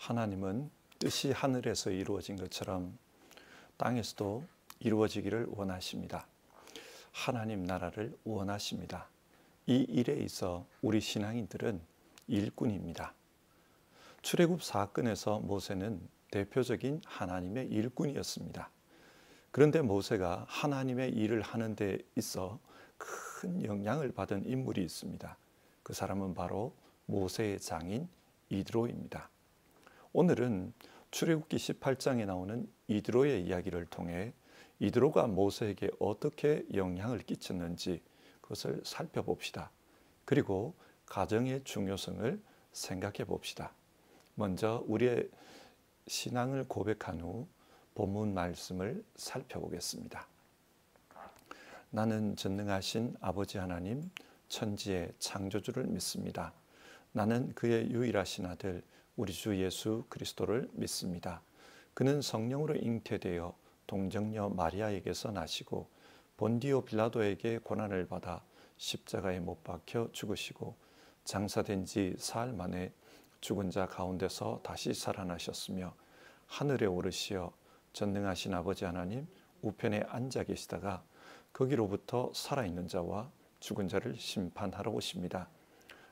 하나님은 뜻이 하늘에서 이루어진 것처럼 땅에서도 이루어지기를 원하십니다. 하나님 나라를 원하십니다. 이 일에 있어 우리 신앙인들은 일꾼입니다. 출애굽 사건에서 모세는 대표적인 하나님의 일꾼이었습니다. 그런데 모세가 하나님의 일을 하는 데 있어 큰 영향을 받은 인물이 있습니다. 그 사람은 바로 모세의 장인 이드로입니다. 오늘은 출애굽기 18장에 나오는 이드로의 이야기를 통해 이드로가 모세에게 어떻게 영향을 끼쳤는지 그것을 살펴봅시다. 그리고 가정의 중요성을 생각해 봅시다. 먼저 우리의 신앙을 고백한 후 본문 말씀을 살펴보겠습니다. 나는 전능하신 아버지 하나님 천지의 창조주를 믿습니다. 나는 그의 유일하신 아들 우리 주 예수 그리스도를 믿습니다. 그는 성령으로 잉태되어 동정녀 마리아에게서 나시고 본디오 빌라도에게 고난을 받아 십자가에 못 박혀 죽으시고 장사된 지 사흘 만에 죽은 자 가운데서 다시 살아나셨으며 하늘에 오르시어 전능하신 아버지 하나님 우편에 앉아 계시다가 거기로부터 살아있는 자와 죽은 자를 심판하러 오십니다.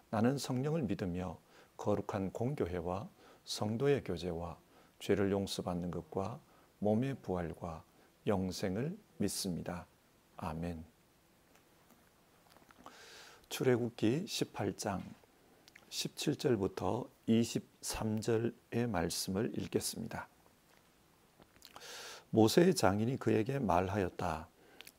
나는 성령을 믿으며 거룩한 공교회와 성도의 교제와 죄를 용서받는 것과 몸의 부활과 영생을 믿습니다. 아멘. 출애굽기 18장 17절부터 23절의 말씀을 읽겠습니다. 모세의 장인이 그에게 말하였다.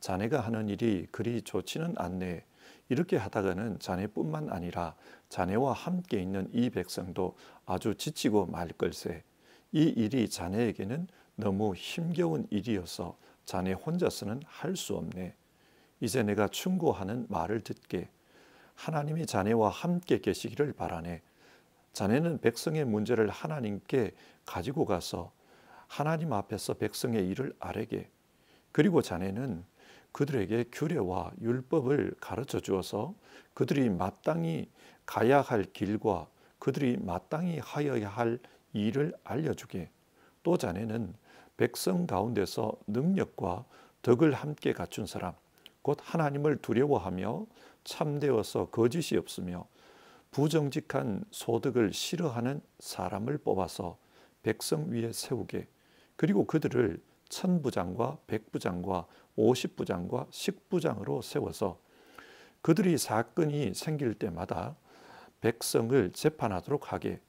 자네가 하는 일이 그리 좋지는 않네. 이렇게 하다가는 자네뿐만 아니라 자네와 함께 있는 이 백성도 아주 지치고 말 걸세. 이 일이 자네에게는 너무 힘겨운 일이어서 자네 혼자서는 할 수 없네. 이제 내가 충고하는 말을 듣게. 하나님이 자네와 함께 계시기를 바라네. 자네는 백성의 문제를 하나님께 가지고 가서 하나님 앞에서 백성의 일을 아뢰게. 그리고 자네는 그들에게 규례와 율법을 가르쳐 주어서 그들이 마땅히 가야 할 길과 그들이 마땅히 하여야 할 일을 알려주게. 또 자네는 백성 가운데서 능력과 덕을 함께 갖춘 사람, 곧 하나님을 두려워하며 참되어서 거짓이 없으며 부정직한 소득을 싫어하는 사람을 뽑아서 백성 위에 세우게. 그리고 그들을 천부장과 백부장과 50부장과 10부장으로 세워서 그들이 사건이 생길 때마다 백성을 재판하도록 하게.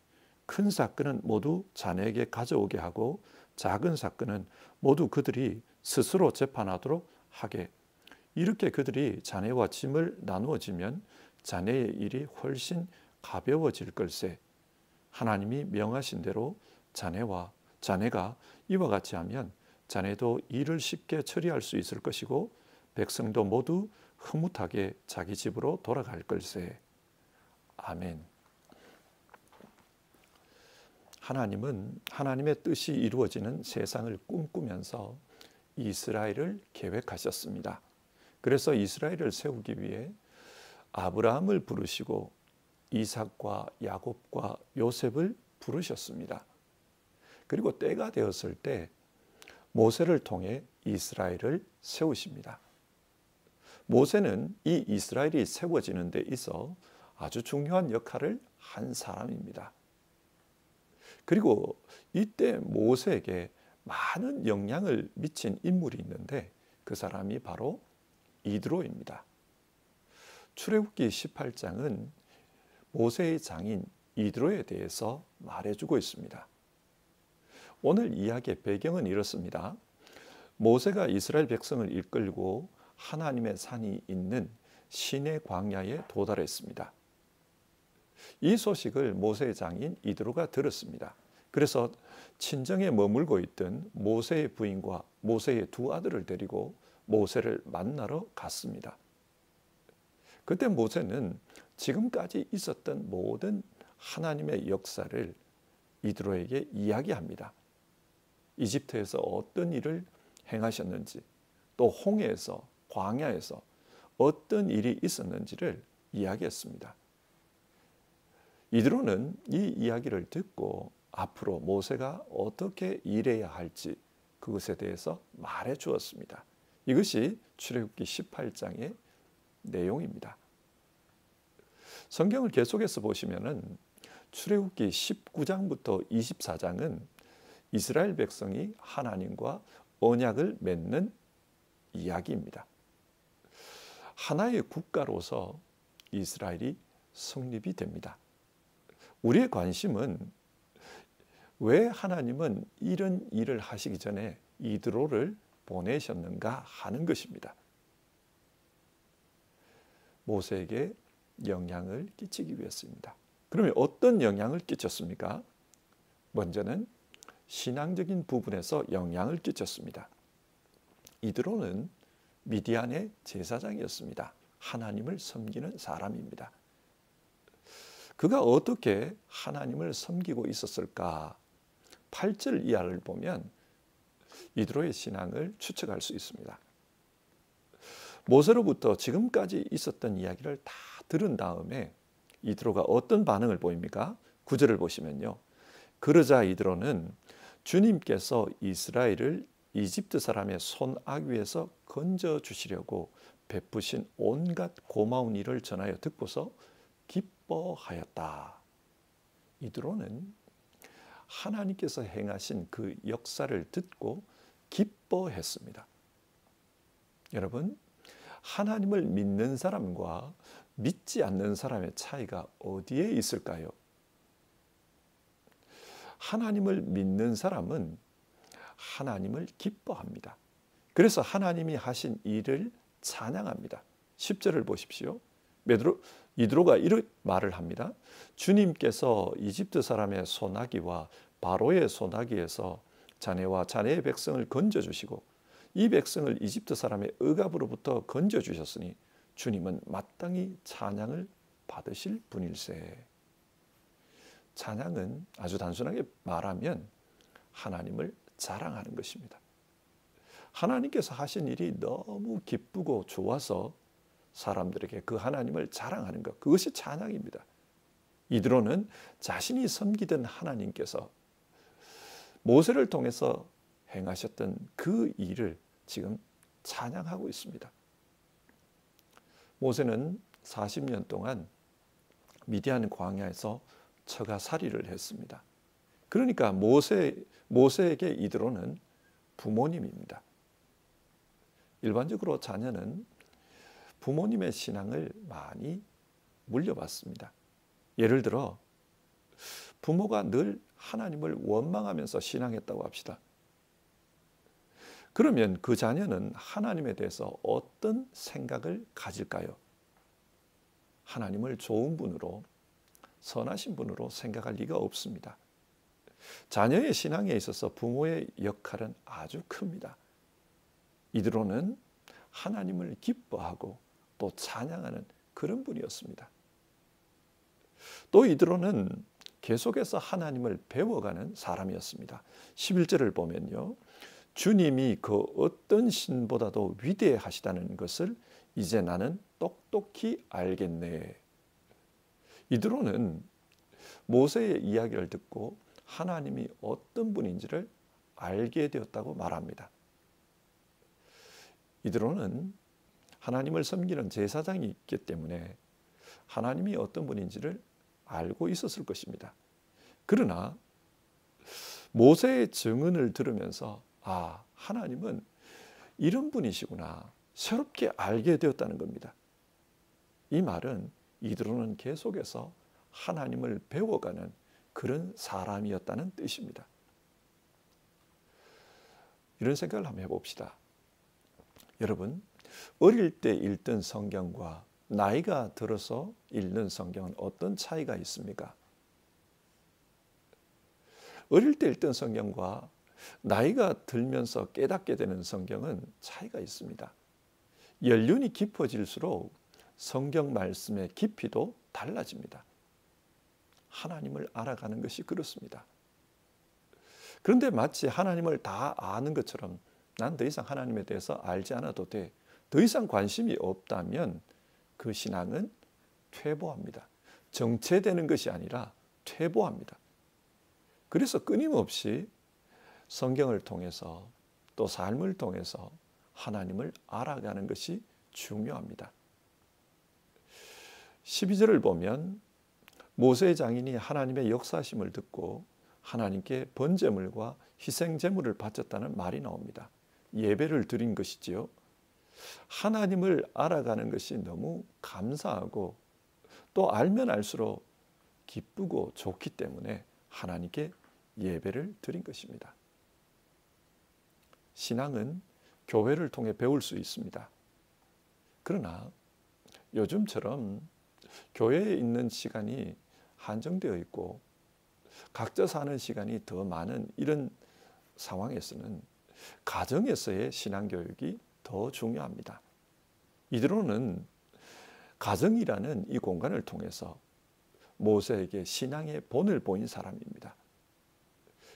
큰 사건은 모두 자네에게 가져오게 하고 작은 사건은 모두 그들이 스스로 재판하도록 하게. 이렇게 그들이 자네와 짐을 나누어지면 자네의 일이 훨씬 가벼워질 걸세. 하나님이 명하신 대로 자네가 이와 같이 하면 자네도 일을 쉽게 처리할 수 있을 것이고 백성도 모두 흐뭇하게 자기 집으로 돌아갈 걸세. 아멘. 하나님은 하나님의 뜻이 이루어지는 세상을 꿈꾸면서 이스라엘을 계획하셨습니다. 그래서 이스라엘을 세우기 위해 아브라함을 부르시고 이삭과 야곱과 요셉을 부르셨습니다. 그리고 때가 되었을 때 모세를 통해 이스라엘을 세우십니다. 모세는 이 이스라엘이 세워지는 데 있어 아주 중요한 역할을 한 사람입니다. 그리고 이때 모세에게 많은 영향을 미친 인물이 있는데 그 사람이 바로 이드로입니다. 출애굽기 18장은 모세의 장인 이드로에 대해서 말해주고 있습니다. 오늘 이야기의 배경은 이렇습니다. 모세가 이스라엘 백성을 이끌고 하나님의 산이 있는 시내 광야에 도달했습니다. 이 소식을 모세의 장인 이드로가 들었습니다. 그래서 친정에 머물고 있던 모세의 부인과 모세의 두 아들을 데리고 모세를 만나러 갔습니다. 그때 모세는 지금까지 있었던 모든 하나님의 역사를 이드로에게 이야기합니다. 이집트에서 어떤 일을 행하셨는지, 또 홍해에서 광야에서 어떤 일이 있었는지를 이야기했습니다. 이드로는 이 이야기를 듣고 앞으로 모세가 어떻게 일해야 할지 그것에 대해서 말해 주었습니다. 이것이 출애굽기 18장의 내용입니다. 성경을 계속해서 보시면은 출애굽기 19장부터 24장은 이스라엘 백성이 하나님과 언약을 맺는 이야기입니다. 하나의 국가로서 이스라엘이 성립이 됩니다. 우리의 관심은 왜 하나님은 이런 일을 하시기 전에 이드로를 보내셨는가 하는 것입니다. 모세에게 영향을 끼치기 위해서입니다. 그러면 어떤 영향을 끼쳤습니까? 먼저는 신앙적인 부분에서 영향을 끼쳤습니다. 이드로는 미디안의 제사장이었습니다. 하나님을 섬기는 사람입니다. 그가 어떻게 하나님을 섬기고 있었을까? 8절 이하를 보면 이드로의 신앙을 추측할 수 있습니다. 모세로부터 지금까지 있었던 이야기를 다 들은 다음에 이드로가 어떤 반응을 보입니까? 9절을 보시면요. 그러자 이드로는 주님께서 이스라엘을 이집트 사람의 손아귀에서 건져주시려고 베푸신 온갖 고마운 일을 전하여 듣고서 기뻐하였다. 이드로는 하나님께서 행하신 그 역사를 듣고 기뻐했습니다. 여러분, 하나님을 믿는 사람과 믿지 않는 사람의 차이가 어디에 있을까요? 하나님을 믿는 사람은 하나님을 기뻐합니다. 그래서 하나님이 하신 일을 찬양합니다. 10절을 보십시오. 이드로가 이런 말을 합니다. 주님께서 이집트 사람의 손아귀와 바로의 손아귀에서 자네와 자네의 백성을 건져주시고 이 백성을 이집트 사람의 억압으로부터 건져주셨으니 주님은 마땅히 찬양을 받으실 분일세. 찬양은 아주 단순하게 말하면 하나님을 자랑하는 것입니다. 하나님께서 하신 일이 너무 기쁘고 좋아서 사람들에게 그 하나님을 자랑하는 것, 그것이 찬양입니다. 이드로는 자신이 섬기던 하나님께서 모세를 통해서 행하셨던 그 일을 지금 찬양하고 있습니다. 모세는 40년 동안 미디안 광야에서 처가살이를 했습니다. 그러니까 모세에게 이드로는 부모님입니다. 일반적으로 자녀는 부모님의 신앙을 많이 물려받습니다. 예를 들어 부모가 늘 하나님을 원망하면서 신앙했다고 합시다. 그러면 그 자녀는 하나님에 대해서 어떤 생각을 가질까요? 하나님을 좋은 분으로, 선하신 분으로 생각할 리가 없습니다. 자녀의 신앙에 있어서 부모의 역할은 아주 큽니다. 이드로는 하나님을 기뻐하고 또 찬양하는 그런 분이었습니다. 또 이드로는 계속해서 하나님을 배워가는 사람이었습니다. 11절을 보면요. 주님이 그 어떤 신보다도 위대하시다는 것을 이제 나는 똑똑히 알겠네. 이드로는 모세의 이야기를 듣고 하나님이 어떤 분인지를 알게 되었다고 말합니다. 이드로는 하나님을 섬기는 제사장이 있기 때문에 하나님이 어떤 분인지를 알고 있었을 것입니다. 그러나 모세의 증언을 들으면서 하나님은 이런 분이시구나 새롭게 알게 되었다는 겁니다. 이 말은 이드로는 계속해서 하나님을 배워가는 그런 사람이었다는 뜻입니다. 이런 생각을 한번 해봅시다. 여러분, 어릴 때 읽던 성경과 나이가 들어서 읽는 성경은 어떤 차이가 있습니까? 어릴 때 읽던 성경과 나이가 들면서 깨닫게 되는 성경은 차이가 있습니다. 연륜이 깊어질수록 성경 말씀의 깊이도 달라집니다. 하나님을 알아가는 것이 그렇습니다. 그런데 마치 하나님을 다 아는 것처럼 난 더 이상 하나님에 대해서 알지 않아도 돼. 더 이상 관심이 없다면 그 신앙은 퇴보합니다. 정체되는 것이 아니라 퇴보합니다. 그래서 끊임없이 성경을 통해서 또 삶을 통해서 하나님을 알아가는 것이 중요합니다. 12절을 보면 모세의 장인이 하나님의 역사심을 듣고 하나님께 번제물과 희생제물을 바쳤다는 말이 나옵니다. 예배를 드린 것이지요. 하나님을 알아가는 것이 너무 감사하고 또 알면 알수록 기쁘고 좋기 때문에 하나님께 예배를 드린 것입니다. 신앙은 교회를 통해 배울 수 있습니다. 그러나 요즘처럼 교회에 있는 시간이 한정되어 있고 각자 사는 시간이 더 많은 이런 상황에서는 가정에서의 신앙교육이 더 중요합니다. 이드로는 가정이라는 이 공간을 통해서 모세에게 신앙의 본을 보인 사람입니다.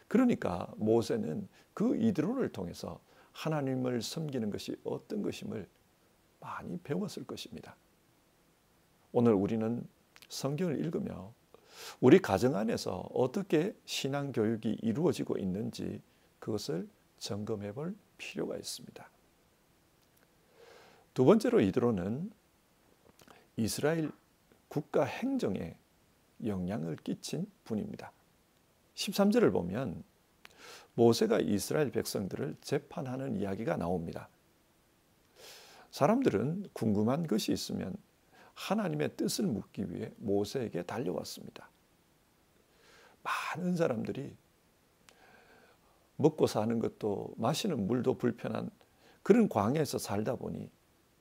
그러니까 모세는 그 이드로를 통해서 하나님을 섬기는 것이 어떤 것임을 많이 배웠을 것입니다. 오늘 우리는 성경을 읽으며 우리 가정 안에서 어떻게 신앙 교육이 이루어지고 있는지 그것을 점검해 볼 필요가 있습니다. 두 번째로 이드로는 이스라엘 국가 행정에 영향을 끼친 분입니다. 13절을 보면 모세가 이스라엘 백성들을 재판하는 이야기가 나옵니다. 사람들은 궁금한 것이 있으면 하나님의 뜻을 묻기 위해 모세에게 달려왔습니다. 많은 사람들이 먹고 사는 것도 마시는 물도 불편한 그런 광야에서 살다 보니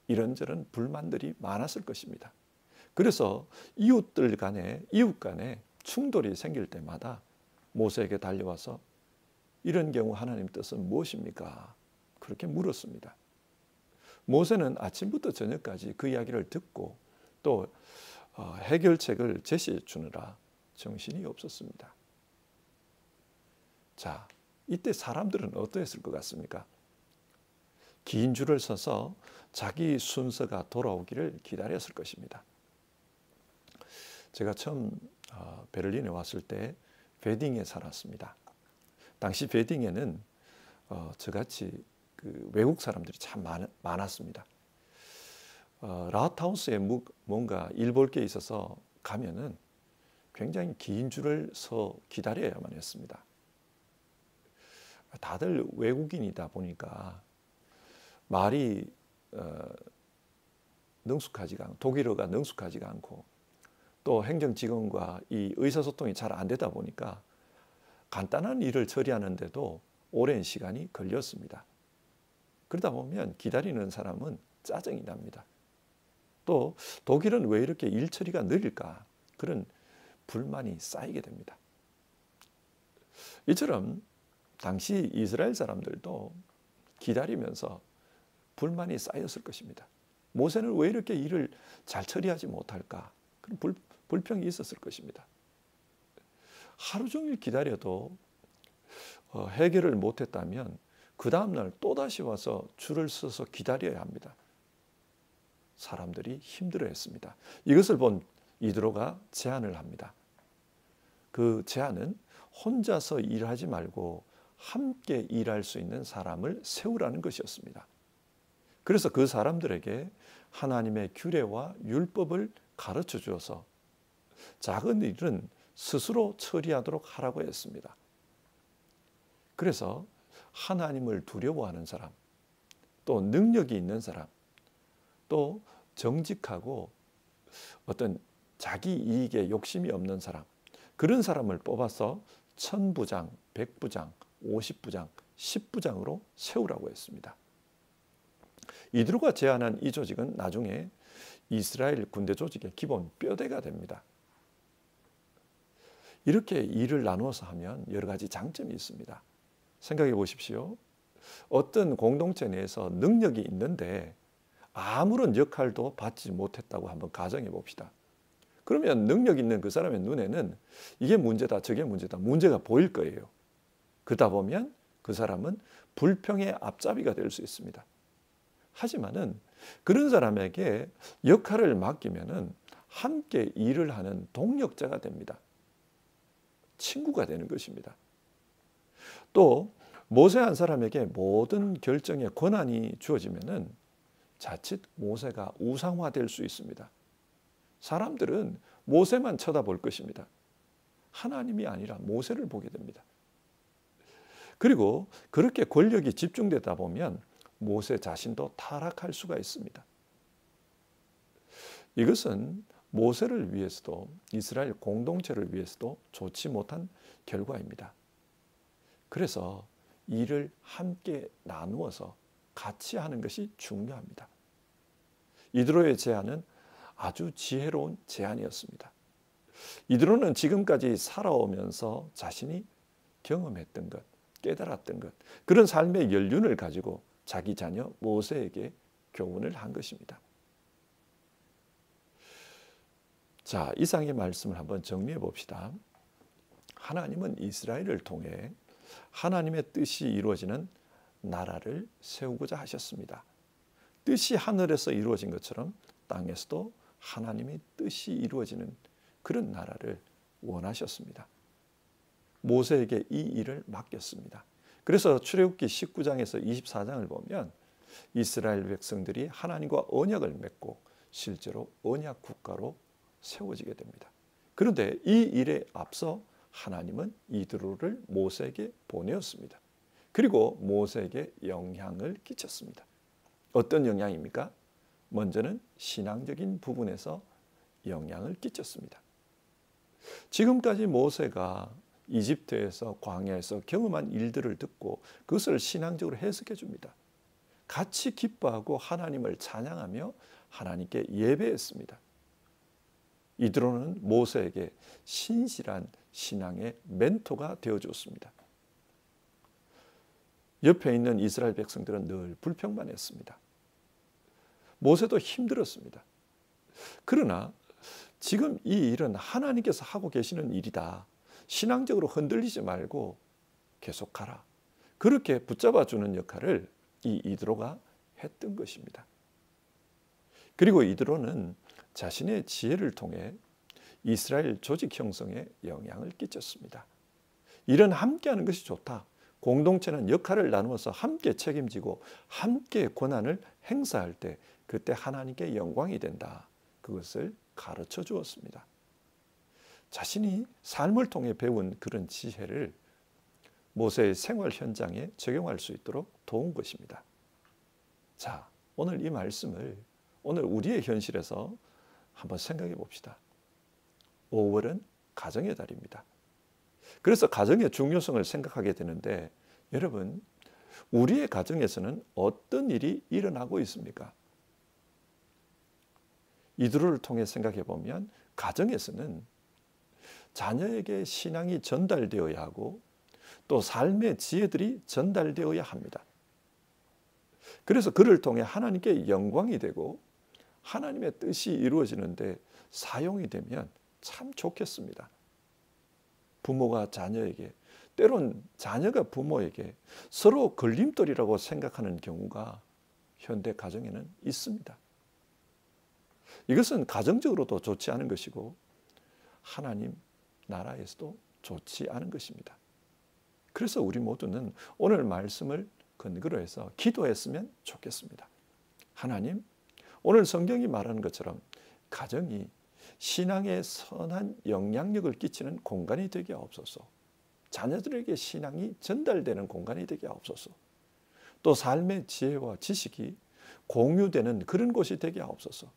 이런저런 불만들이 많았을 것입니다. 그래서 이웃 간에 충돌이 생길 때마다 모세에게 달려와서 이런 경우 하나님 뜻은 무엇입니까? 그렇게 물었습니다. 모세는 아침부터 저녁까지 그 이야기를 듣고 또 해결책을 제시해 주느라 정신이 없었습니다. 자, 이때 사람들은 어떠했을 것 같습니까? 긴 줄을 서서 자기 순서가 돌아오기를 기다렸을 것입니다. 제가 처음 베를린에 왔을 때 베딩에 살았습니다. 당시 베딩에는 저같이 그 외국 사람들이 참 많았습니다. 라하트하우스에 뭔가 일 볼 게 있어서 가면은 굉장히 긴 줄을 서 기다려야만 했습니다. 다들 외국인이다 보니까 말이 능숙하지가 않고 독일어가 능숙하지가 않고 또 행정직원과 이 의사소통이 잘 안 되다 보니까 간단한 일을 처리하는데도 오랜 시간이 걸렸습니다. 그러다 보면 기다리는 사람은 짜증이 납니다. 또 독일은 왜 이렇게 일 처리가 느릴까? 그런 불만이 쌓이게 됩니다. 이처럼 당시 이스라엘 사람들도 기다리면서 불만이 쌓였을 것입니다. 모세는 왜 이렇게 일을 잘 처리하지 못할까? 그런 불평이 있었을 것입니다. 하루 종일 기다려도 해결을 못했다면 그 다음날 또다시 와서 줄을 서서 기다려야 합니다. 사람들이 힘들어했습니다. 이것을 본 이드로가 제안을 합니다. 그 제안은 혼자서 일하지 말고 함께 일할 수 있는 사람을 세우라는 것이었습니다. 그래서 그 사람들에게 하나님의 규례와 율법을 가르쳐 주어서 작은 일은 스스로 처리하도록 하라고 했습니다. 그래서 하나님을 두려워하는 사람, 또 능력이 있는 사람, 또 정직하고 어떤 자기 이익에 욕심이 없는 사람, 그런 사람을 뽑아서 1000부장, 100부장, 50부장, 10부장으로 세우라고 했습니다. 이드로가 제안한 이 조직은 나중에 이스라엘 군대 조직의 기본 뼈대가 됩니다. 이렇게 일을 나누어서 하면 여러 가지 장점이 있습니다. 생각해 보십시오. 어떤 공동체 내에서 능력이 있는데 아무런 역할도 받지 못했다고 한번 가정해 봅시다. 그러면 능력 있는 그 사람의 눈에는 이게 문제다, 저게 문제다, 문제가 보일 거예요. 그러다 보면 그 사람은 불평의 앞잡이가 될 수 있습니다. 하지만은 그런 사람에게 역할을 맡기면은 함께 일을 하는 동력자가 됩니다. 친구가 되는 것입니다. 또 모세 한 사람에게 모든 결정의 권한이 주어지면은 자칫 모세가 우상화될 수 있습니다. 사람들은 모세만 쳐다볼 것입니다. 하나님이 아니라 모세를 보게 됩니다. 그리고 그렇게 권력이 집중되다 보면 모세 자신도 타락할 수가 있습니다. 이것은 모세를 위해서도 이스라엘 공동체를 위해서도 좋지 못한 결과입니다. 그래서 일을 함께 나누어서 같이 하는 것이 중요합니다. 이드로의 제안은 아주 지혜로운 제안이었습니다. 이드로는 지금까지 살아오면서 자신이 경험했던 것, 깨달았던 것, 그런 삶의 연륜을 가지고 자기 자녀 모세에게 교훈을 한 것입니다. 자, 이상의 말씀을 한번 정리해 봅시다. 하나님은 이스라엘을 통해 하나님의 뜻이 이루어지는 나라를 세우고자 하셨습니다. 뜻이 하늘에서 이루어진 것처럼 땅에서도 하나님의 뜻이 이루어지는 그런 나라를 원하셨습니다. 모세에게 이 일을 맡겼습니다. 그래서 출애굽기 19장에서 24장을 보면 이스라엘 백성들이 하나님과 언약을 맺고 실제로 언약 국가로 세워지게 됩니다. 그런데 이 일에 앞서 하나님은 이드로를 모세에게 보내었습니다. 그리고 모세에게 영향을 끼쳤습니다. 어떤 영향입니까? 먼저는 신앙적인 부분에서 영향을 끼쳤습니다. 지금까지 모세가 이집트에서 광야에서 경험한 일들을 듣고 그것을 신앙적으로 해석해 줍니다. 같이 기뻐하고 하나님을 찬양하며 하나님께 예배했습니다. 이드로는 모세에게 신실한 신앙의 멘토가 되어주었습니다. 옆에 있는 이스라엘 백성들은 늘 불평만했습니다. 모세도 힘들었습니다. 그러나 지금 이 일은 하나님께서 하고 계시는 일이다. 신앙적으로 흔들리지 말고 계속하라. 그렇게 붙잡아주는 역할을 이 이드로가 했던 것입니다. 그리고 이드로는 자신의 지혜를 통해 이스라엘 조직 형성에 영향을 끼쳤습니다. 일은 함께하는 것이 좋다. 공동체는 역할을 나누어서 함께 책임지고 함께 권한을 행사할 때 그때 하나님께 영광이 된다. 그것을 가르쳐 주었습니다. 자신이 삶을 통해 배운 그런 지혜를 모세의 생활 현장에 적용할 수 있도록 도운 것입니다. 자, 오늘 이 말씀을 오늘 우리의 현실에서 한번 생각해 봅시다. 5월은 가정의 달입니다. 그래서 가정의 중요성을 생각하게 되는데 여러분, 우리의 가정에서는 어떤 일이 일어나고 있습니까? 이들을 통해 생각해 보면 가정에서는 자녀에게 신앙이 전달되어야 하고 또 삶의 지혜들이 전달되어야 합니다. 그래서 그를 통해 하나님께 영광이 되고 하나님의 뜻이 이루어지는데 사용이 되면 참 좋겠습니다. 부모가 자녀에게, 때론 자녀가 부모에게 서로 걸림돌이라고 생각하는 경우가 현대 가정에는 있습니다. 이것은 가정적으로도 좋지 않은 것이고 하나님 나라에서도 좋지 않은 것입니다. 그래서 우리 모두는 오늘 말씀을 근거로 해서 기도했으면 좋겠습니다. 하나님, 오늘 성경이 말하는 것처럼 가정이 신앙에 선한 영향력을 끼치는 공간이 되게 하옵소서. 자녀들에게 신앙이 전달되는 공간이 되게 하옵소서. 또 삶의 지혜와 지식이 공유되는 그런 곳이 되게 하옵소서.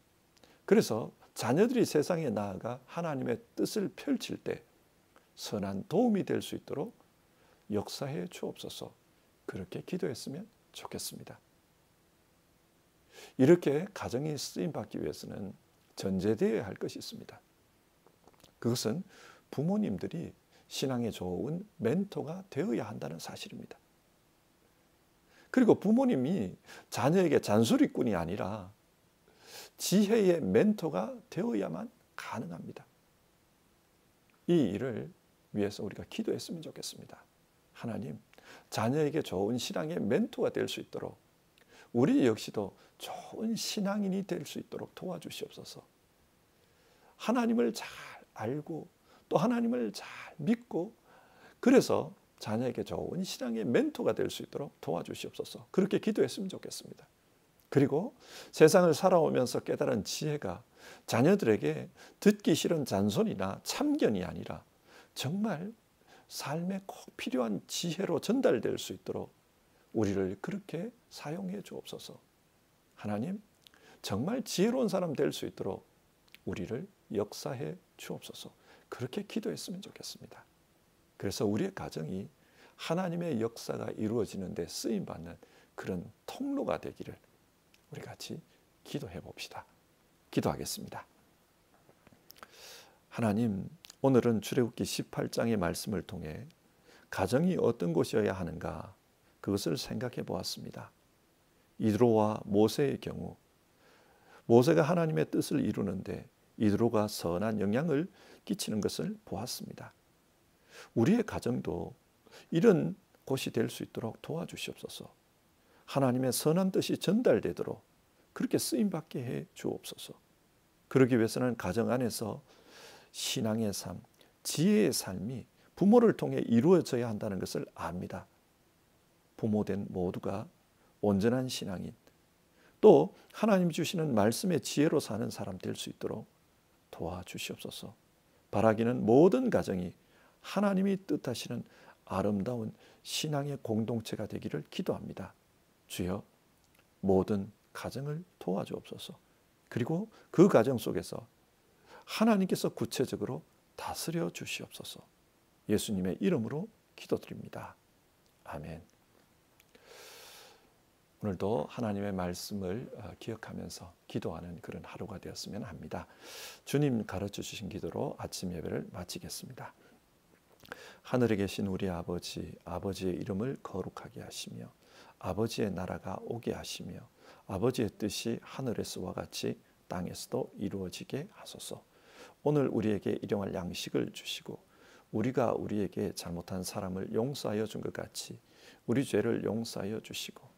그래서 자녀들이 세상에 나아가 하나님의 뜻을 펼칠 때 선한 도움이 될 수 있도록 역사해 주옵소서. 그렇게 기도했으면 좋겠습니다. 이렇게 가정이 쓰임받기 위해서는 전제되어야 할 것이 있습니다. 그것은 부모님들이 신앙에 좋은 멘토가 되어야 한다는 사실입니다. 그리고 부모님이 자녀에게 잔소리꾼이 아니라 지혜의 멘토가 되어야만 가능합니다. 이 일을 위해서 우리가 기도했으면 좋겠습니다. 하나님, 자녀에게 좋은 신앙의 멘토가 될 수 있도록 우리 역시도 좋은 신앙인이 될 수 있도록 도와주시옵소서. 하나님을 잘 알고 또 하나님을 잘 믿고 그래서 자녀에게 좋은 신앙의 멘토가 될 수 있도록 도와주시옵소서. 그렇게 기도했으면 좋겠습니다. 그리고 세상을 살아오면서 깨달은 지혜가 자녀들에게 듣기 싫은 잔소리나 참견이 아니라 정말 삶에 꼭 필요한 지혜로 전달될 수 있도록 우리를 그렇게 사용해 주옵소서. 하나님, 정말 지혜로운 사람 될 수 있도록 우리를 역사해 주옵소서. 그렇게 기도했으면 좋겠습니다. 그래서 우리의 가정이 하나님의 역사가 이루어지는 데 쓰임받는 그런 통로가 되기를 우리 같이 기도해 봅시다. 기도하겠습니다. 하나님, 오늘은 출애굽기 18장의 말씀을 통해 가정이 어떤 곳이어야 하는가 그것을 생각해 보았습니다. 이드로와 모세의 경우 모세가 하나님의 뜻을 이루는데 이드로가 선한 영향을 끼치는 것을 보았습니다. 우리의 가정도 이런 곳이 될 수 있도록 도와주시옵소서. 하나님의 선한 뜻이 전달되도록 그렇게 쓰임받게 해 주옵소서. 그러기 위해서는 가정 안에서 신앙의 삶, 지혜의 삶이 부모를 통해 이루어져야 한다는 것을 압니다. 부모된 모두가 온전한 신앙인, 또 하나님 주시는 말씀의 지혜로 사는 사람 될 수 있도록 도와주시옵소서. 바라기는 모든 가정이 하나님이 뜻하시는 아름다운 신앙의 공동체가 되기를 기도합니다. 주여, 모든 가정을 도와주옵소서. 그리고 그 가정 속에서 하나님께서 구체적으로 다스려 주시옵소서. 예수님의 이름으로 기도드립니다. 아멘. 오늘도 하나님의 말씀을 기억하면서 기도하는 그런 하루가 되었으면 합니다. 주님 가르쳐 주신 기도로 아침 예배를 마치겠습니다. 하늘에 계신 우리 아버지, 아버지의 이름을 거룩하게 하시며 아버지의 나라가 오게 하시며 아버지의 뜻이 하늘에서와 같이 땅에서도 이루어지게 하소서. 오늘 우리에게 일용할 양식을 주시고 우리가 우리에게 잘못한 사람을 용서하여 준 것 같이 우리 죄를 용서하여 주시고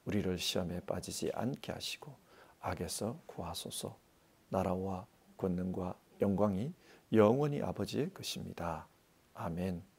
우리를 시험에 빠지지 않게 하시고 악에서 구하소서. 나라와 권능과 영광이 영원히 아버지의 것입니다. 아멘.